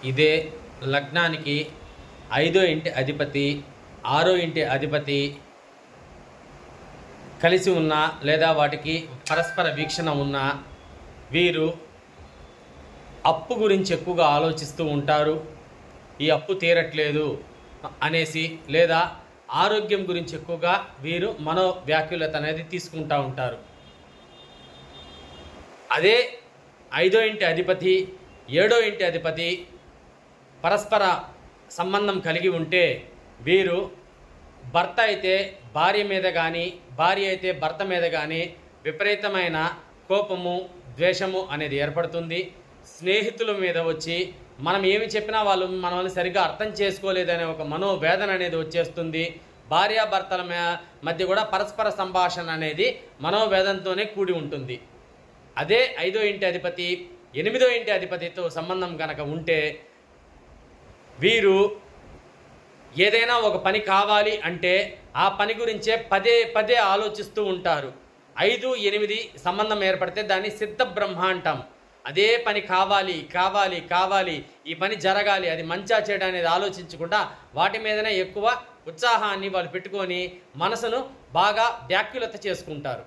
ఇదే లగ్నానికి 5వ ఇంటి అధిపతి, 6వ ఇంటి అధిపతి కలిసి ఉన్నా లేదా వాటికి పరస్పర వీక్షణ ఉన్నా వీరు అప్పు గురించి ఎక్కువగా ఆలోచిస్తూ ఉంటారు. ఈ అప్పు తీరట్లేదు అనేసి, లేదా ఆరోగ్యం గురించి ఎక్కువగా వీరు మనోవ్యాకులత అనేది తీసుకుంటూ ఉంటారు. అదే 5వ ఇంటి అధిపతి, 7వ ఇంటి అధిపతి పరస్పర సంబంధం కలిగి ఉంటే వీరు భర్త అయితే భార్య మీద కానీ, భార్య అయితే భర్త మీద కానీ విపరీతమైన కోపము, ద్వేషము అనేది ఏర్పడుతుంది. స్నేహితుల మీద వచ్చి మనం ఏమి చెప్పినా వాళ్ళు మనల్ని సరిగ్గా అర్థం చేసుకోలేదనే ఒక మనోవేదన అనేది వచ్చేస్తుంది. భార్యాభర్తల మధ్య కూడా పరస్పర సంభాషణ అనేది మనోవేదనతోనే కూడి ఉంటుంది. అదే 5వ ఇంటి అధిపతి 8వ ఇంటి అధిపతితో సంబంధం కనుక ఉంటే వీరు ఏదైనా ఒక పని కావాలి అంటే ఆ పని గురించే పదే పదే ఆలోచిస్తూ ఉంటారు. 5, 8 సంబంధం ఏర్పడితే దాన్ని సిద్ధ బ్రహ్మ అంటాం. అదే పని కావాలి కావాలి కావాలి, ఈ పని జరగాలి, అది మంచా చేయడం అనేది ఆలోచించకుండా వాటి మీదనే ఎక్కువ ఉత్సాహాన్ని వాళ్ళు పెట్టుకొని మనసును బాగా వ్యాకులత చేసుకుంటారు.